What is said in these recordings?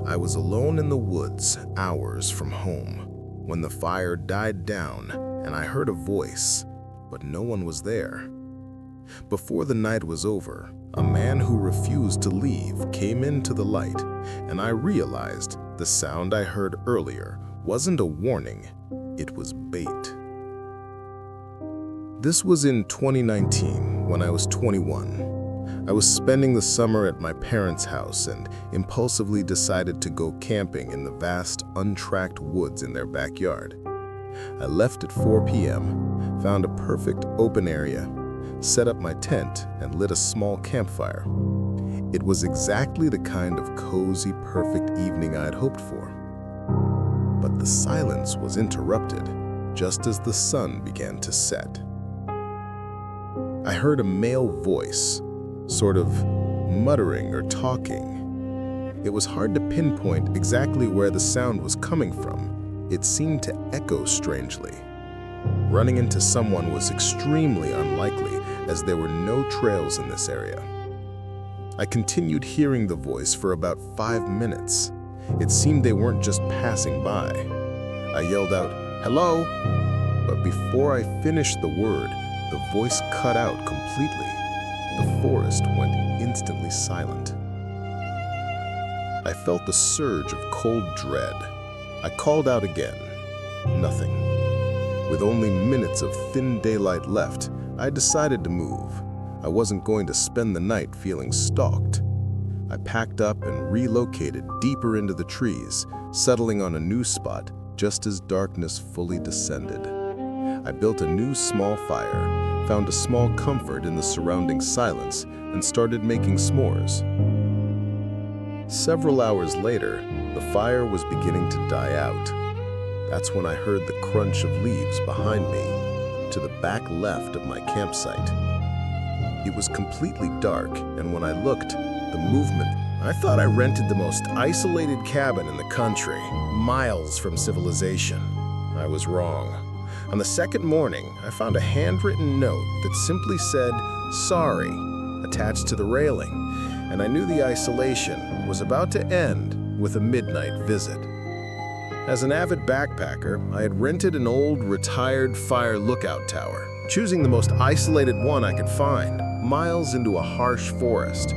I was alone in the woods, hours from home, when the fire died down and I heard a voice, but no one was there. Before the night was over, a man who refused to leave came into the light, and I realized the sound I heard earlier wasn't a warning, it was bait. This was in 2019, when I was 21. I was spending the summer at my parents' house and impulsively decided to go camping in the vast, untracked woods in their backyard. I left at 4 p.m., found a perfect open area, set up my tent, and lit a small campfire. It was exactly the kind of cozy, perfect evening I had hoped for. But the silence was interrupted just as the sun began to set. I heard a male voice, sort of muttering or talking. It was hard to pinpoint exactly where the sound was coming from. It seemed to echo strangely. Running into someone was extremely unlikely, as there were no trails in this area. I continued hearing the voice for about 5 minutes. It seemed they weren't just passing by. I yelled out, "Hello?" But before I finished the word, the voice cut out completely. The forest went instantly silent. I felt the surge of cold dread. I called out again. Nothing. With only minutes of thin daylight left, I decided to move. I wasn't going to spend the night feeling stalked. I packed up and relocated deeper into the trees, settling on a new spot just as darkness fully descended. I built a new small fire, found a small comfort in the surrounding silence, and started making s'mores. Several hours later, the fire was beginning to die out. That's when I heard the crunch of leaves behind me, to the back left of my campsite. It was completely dark, and when I looked, the movement, I thought I rented the most isolated cabin in the country, miles from civilization. I was wrong. On the second morning, I found a handwritten note that simply said, "Sorry," attached to the railing, and I knew the isolation was about to end with a midnight visit. As an avid backpacker, I had rented an old, retired fire lookout tower, choosing the most isolated one I could find, miles into a harsh forest.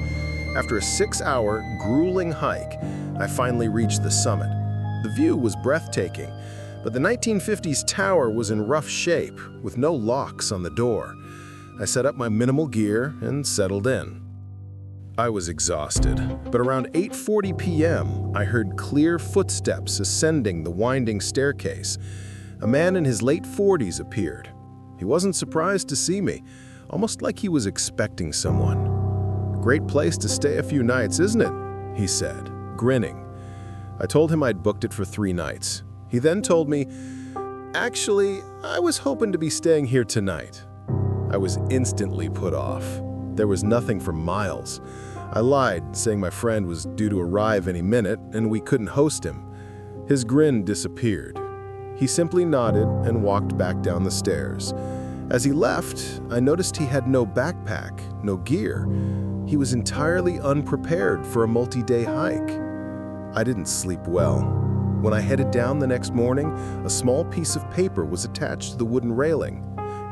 After a 6-hour, grueling hike, I finally reached the summit. The view was breathtaking, but the 1950s tower was in rough shape, with no locks on the door. I set up my minimal gear and settled in. I was exhausted, but around 8:40 p.m., I heard clear footsteps ascending the winding staircase. A man in his late 40s appeared. He wasn't surprised to see me, almost like he was expecting someone. "Great place to stay a few nights, isn't it?" he said, grinning. I told him I'd booked it for 3 nights. He then told me, "Actually, I was hoping to be staying here tonight." I was instantly put off. There was nothing for miles. I lied, saying my friend was due to arrive any minute and we couldn't host him. His grin disappeared. He simply nodded and walked back down the stairs. As he left, I noticed he had no backpack, no gear. He was entirely unprepared for a multi-day hike. I didn't sleep well. When I headed down the next morning, a small piece of paper was attached to the wooden railing.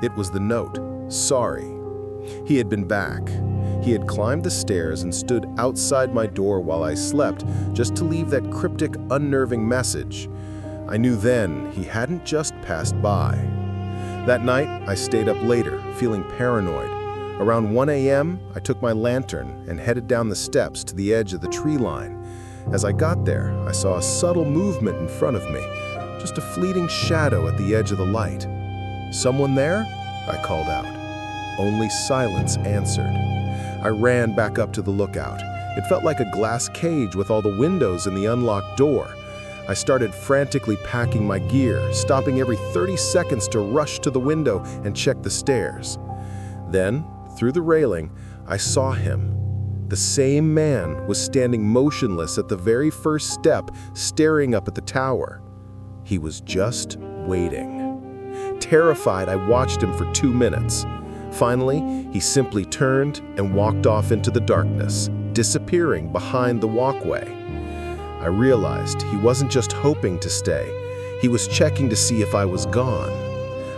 It was the note, "Sorry." He had been back. He had climbed the stairs and stood outside my door while I slept, just to leave that cryptic, unnerving message. I knew then he hadn't just passed by. That night, I stayed up later, feeling paranoid. Around 1 a.m., I took my lantern and headed down the steps to the edge of the tree line. As I got there, I saw a subtle movement in front of me, just a fleeting shadow at the edge of the light. "Someone there?" I called out. Only silence answered. I ran back up to the lookout. It felt like a glass cage with all the windows and the unlocked door. I started frantically packing my gear, stopping every 30 seconds to rush to the window and check the stairs. Then, through the railing, I saw him. The same man was standing motionless at the very first step, staring up at the tower. He was just waiting. Terrified, I watched him for 2 minutes. Finally, he simply turned and walked off into the darkness, disappearing behind the walkway. I realized he wasn't just hoping to stay. He was checking to see if I was gone.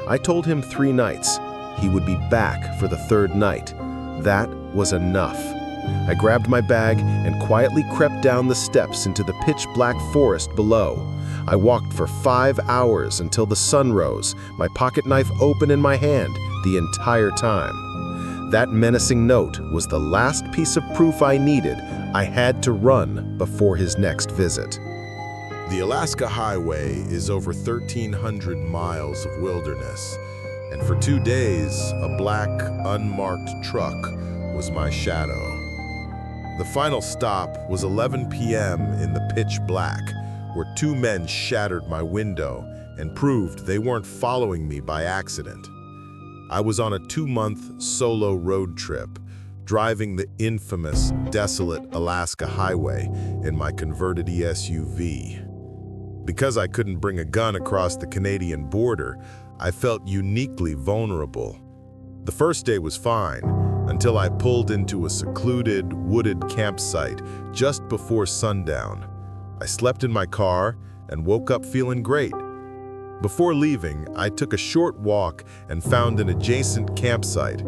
I told him 3 nights. He would be back for the 3rd night. That was enough. I grabbed my bag and quietly crept down the steps into the pitch-black forest below. I walked for 5 hours until the sun rose, my pocket knife open in my hand the entire time. That menacing note was the last piece of proof I needed. I had to run before his next visit. The Alaska Highway is over 1,300 miles of wilderness, and for 2 days, a black, unmarked truck was my shadow. The final stop was 11 p.m. in the pitch black, where 2 men shattered my window and proved they weren't following me by accident. I was on a 2-month solo road trip, driving the infamous, desolate Alaska Highway in my converted SUV. Because I couldn't bring a gun across the Canadian border, I felt uniquely vulnerable. The first day was fine, until I pulled into a secluded, wooded campsite just before sundown. I slept in my car and woke up feeling great. Before leaving, I took a short walk and found an adjacent campsite.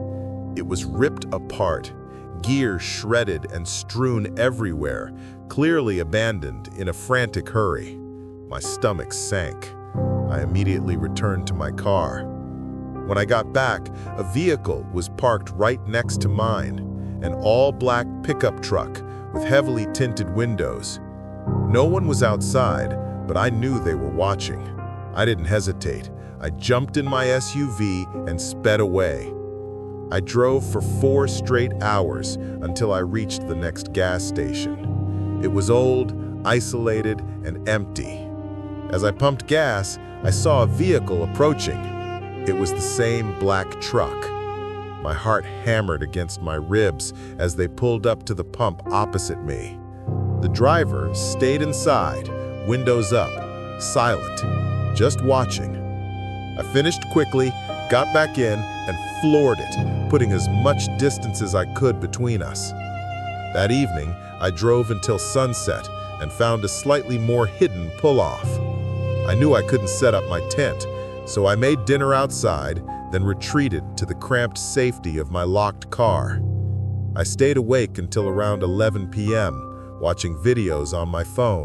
It was ripped apart, gear shredded and strewn everywhere, clearly abandoned in a frantic hurry. My stomach sank. I immediately returned to my car. When I got back, a vehicle was parked right next to mine, an all-black pickup truck with heavily tinted windows. No one was outside, but I knew they were watching. I didn't hesitate. I jumped in my SUV and sped away. I drove for 4 straight hours until I reached the next gas station. It was old, isolated, and empty. As I pumped gas, I saw a vehicle approaching. It was the same black truck. My heart hammered against my ribs as they pulled up to the pump opposite me. The driver stayed inside, windows up, silent, just watching. I finished quickly, got back in, and floored it, putting as much distance as I could between us. That evening, I drove until sunset and found a slightly more hidden pull-off. I knew I couldn't set up my tent, so I made dinner outside, then retreated to the cramped safety of my locked car. I stayed awake until around 11 p.m., watching videos on my phone.